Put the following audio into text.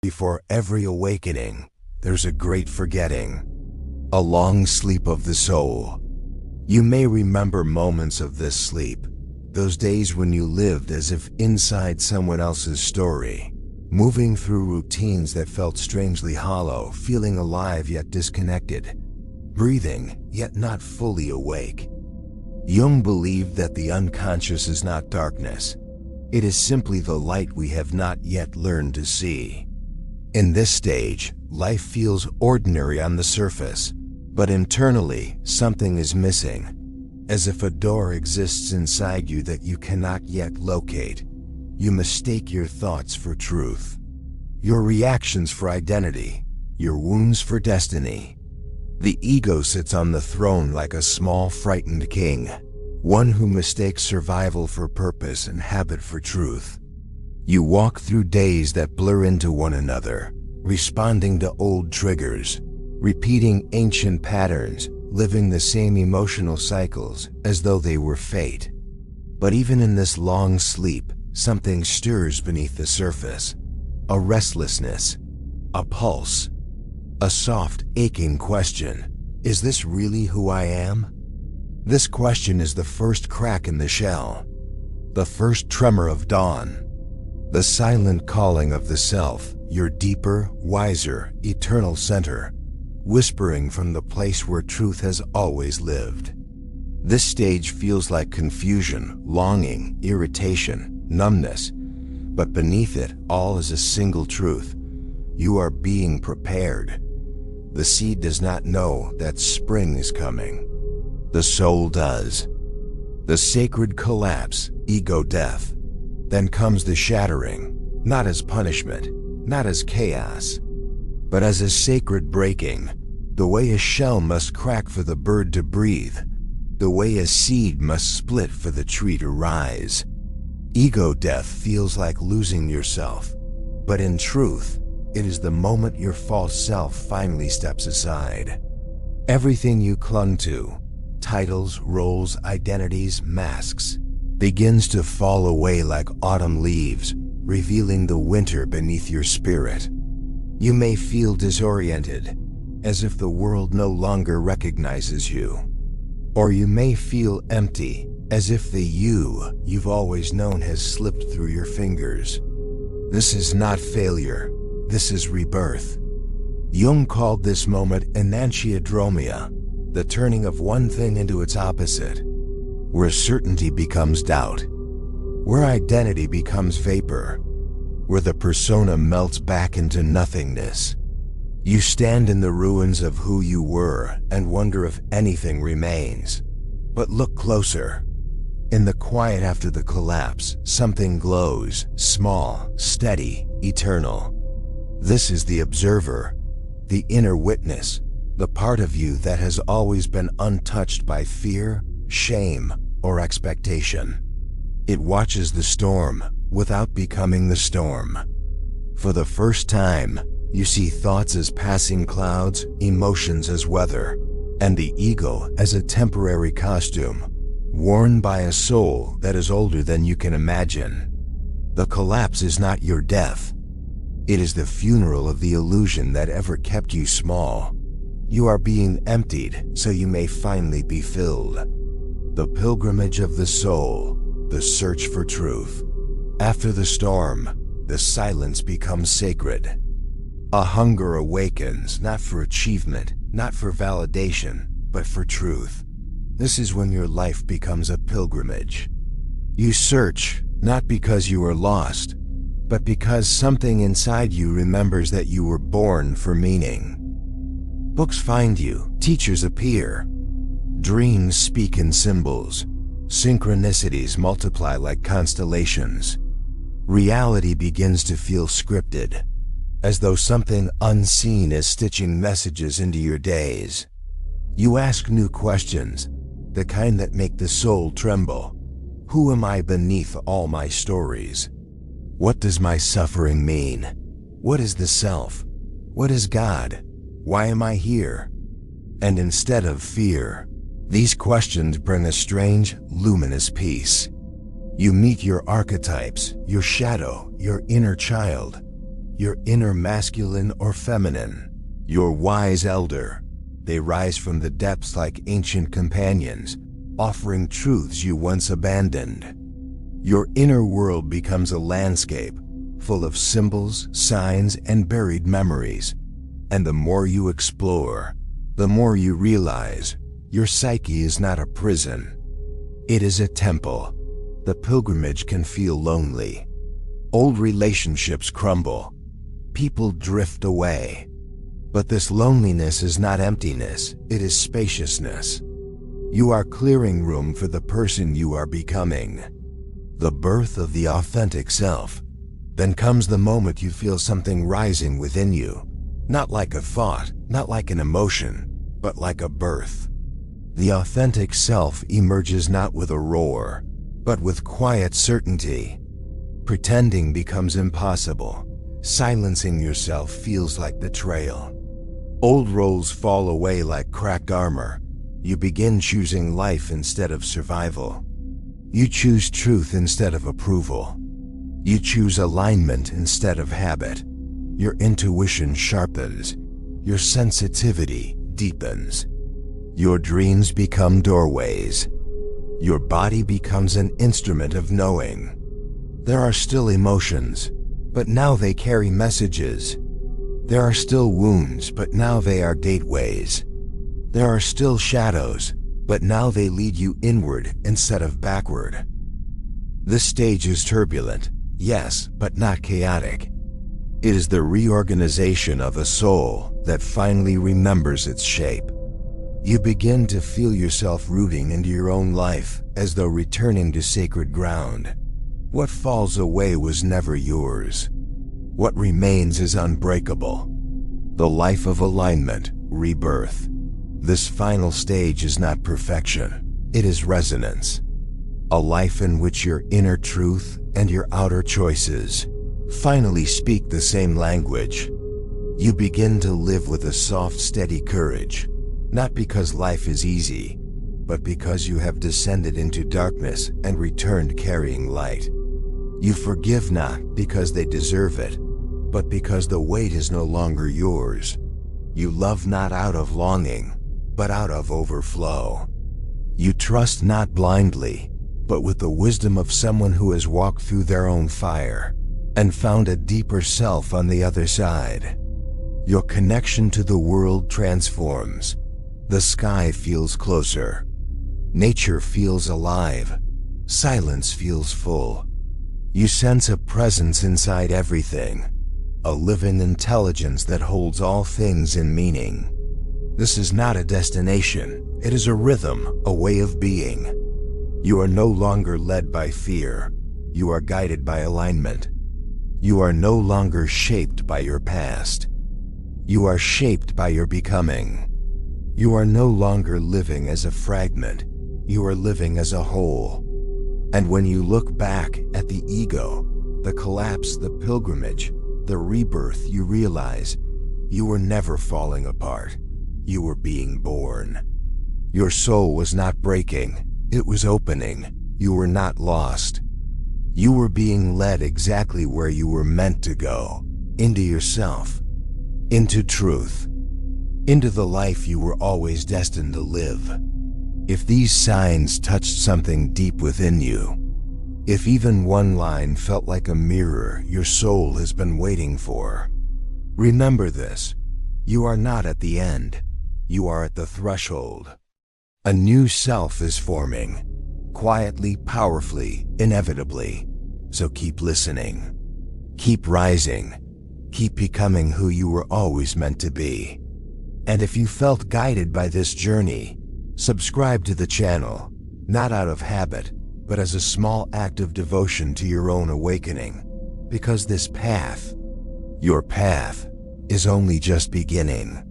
Before every awakening, there's a great forgetting, a long sleep of the soul. You may remember moments of this sleep, those days when you lived as if inside someone else's story, moving through routines that felt strangely hollow, feeling alive yet disconnected, breathing yet not fully awake. Jung believed that the unconscious is not darkness. It is simply the light we have not yet learned to see. In this stage, life feels ordinary on the surface, but internally, something is missing, as if a door exists inside you that you cannot yet locate. You mistake your thoughts for truth, your reactions for identity, your wounds for destiny. The ego sits on the throne like a small, frightened king, one who mistakes survival for purpose and habit for truth. You walk through days that blur into one another, responding to old triggers, repeating ancient patterns, living the same emotional cycles as though they were fate. But even in this long sleep, something stirs beneath the surface. A restlessness, a pulse, a soft, aching question. Is this really who I am? This question is the first crack in the shell, the first tremor of dawn, the silent calling of the self, your deeper, wiser, eternal center, whispering from the place where truth has always lived. This stage feels like confusion, longing, irritation, numbness, but beneath it all is a single truth. You are being prepared. The seed does not know that spring is coming. The soul does. The sacred collapse, ego death. Then comes the shattering, not as punishment, not as chaos, but as a sacred breaking, the way a shell must crack for the bird to breathe, the way a seed must split for the tree to rise. Ego death feels like losing yourself, but in truth, it is the moment your false self finally steps aside. Everything you clung to, titles, roles, identities, masks, begins to fall away like autumn leaves, revealing the winter beneath your spirit. You may feel disoriented, as if the world no longer recognizes you. Or you may feel empty, as if the you you've always known has slipped through your fingers. This is not failure, this is rebirth. Jung called this moment enantiodromia, the turning of one thing into its opposite, where certainty becomes doubt, where identity becomes vapor, where the persona melts back into nothingness. You stand in the ruins of who you were and wonder if anything remains. But look closer. In the quiet after the collapse, something glows, small, steady, eternal. This is the observer, the inner witness, the part of you that has always been untouched by fear, shame, or expectation. It watches the storm without becoming the storm. For the first time, you see thoughts as passing clouds, emotions as weather, and the ego as a temporary costume, worn by a soul that is older than you can imagine. The collapse is not your death. It is the funeral of the illusion that ever kept you small. You are being emptied so you may finally be filled. The pilgrimage of the soul, the search for truth. After the storm, the silence becomes sacred. A hunger awakens, not for achievement, not for validation, but for truth. This is when your life becomes a pilgrimage. You search, not because you are lost, but because something inside you remembers that you were born for meaning. Books find you, teachers appear. Dreams speak in symbols. Synchronicities multiply like constellations. Reality begins to feel scripted, as though something unseen is stitching messages into your days. You ask new questions, the kind that make the soul tremble. Who am I beneath all my stories? What does my suffering mean? What is the self? What is God? Why am I here? And instead of fear, these questions bring a strange, luminous peace. You meet your archetypes, your shadow, your inner child. your inner masculine or feminine, your wise elder. They rise from the depths like ancient companions, offering truths you once abandoned. Your inner world becomes a landscape full of symbols, signs, and buried memories. And the more you explore, the more you realize your psyche is not a prison. It is a temple. The pilgrimage can feel lonely. Old relationships crumble. People drift away. But this loneliness is not emptiness, it is spaciousness. You are clearing room for the person you are becoming. The birth of the authentic self. Then comes the moment you feel something rising within you. Not like a thought, not like an emotion, but like a birth. The authentic self emerges not with a roar, but with quiet certainty. Pretending becomes impossible. Silencing yourself feels like betrayal. Old roles fall away like cracked armor. You begin choosing life instead of survival. You choose truth instead of approval. You choose alignment instead of habit. Your intuition sharpens. Your sensitivity deepens. Your dreams become doorways. Your body becomes an instrument of knowing. There are still emotions, but now they carry messages. There are still wounds, but now they are gateways. There are still shadows, but now they lead you inward instead of backward. This stage is turbulent, yes, but not chaotic. It is the reorganization of a soul that finally remembers its shape. You begin to feel yourself rooting into your own life as though returning to sacred ground. What falls away was never yours. What remains is unbreakable. The life of alignment, rebirth. This final stage is not perfection, it is resonance. A life in which your inner truth and your outer choices finally speak the same language. You begin to live with a soft, steady courage, not because life is easy, but because you have descended into darkness and returned carrying light. You forgive not because they deserve it, but because the weight is no longer yours. You love not out of longing, but out of overflow. You trust not blindly, but with the wisdom of someone who has walked through their own fire and found a deeper self on the other side. Your connection to the world transforms. The sky feels closer. Nature feels alive. Silence feels full. You sense a presence inside everything, a living intelligence that holds all things in meaning. This is not a destination, it is a rhythm, a way of being. You are no longer led by fear, you are guided by alignment. You are no longer shaped by your past. You are shaped by your becoming. You are no longer living as a fragment, you are living as a whole. And when you look back at the ego, the collapse, the pilgrimage, the rebirth, you realize you were never falling apart. You were being born. Your soul was not breaking, it was opening. You were not lost. You were being led exactly where you were meant to go, into yourself, into truth, into the life you were always destined to live. If these signs touched something deep within you, if even one line felt like a mirror your soul has been waiting for, remember this: you are not at the end, you are at the threshold. A new self is forming, quietly, powerfully, inevitably. So keep listening, keep rising, keep becoming who you were always meant to be. And if you felt guided by this journey, subscribe to the channel, not out of habit, but as a small act of devotion to your own awakening, because this path, your path, is only just beginning.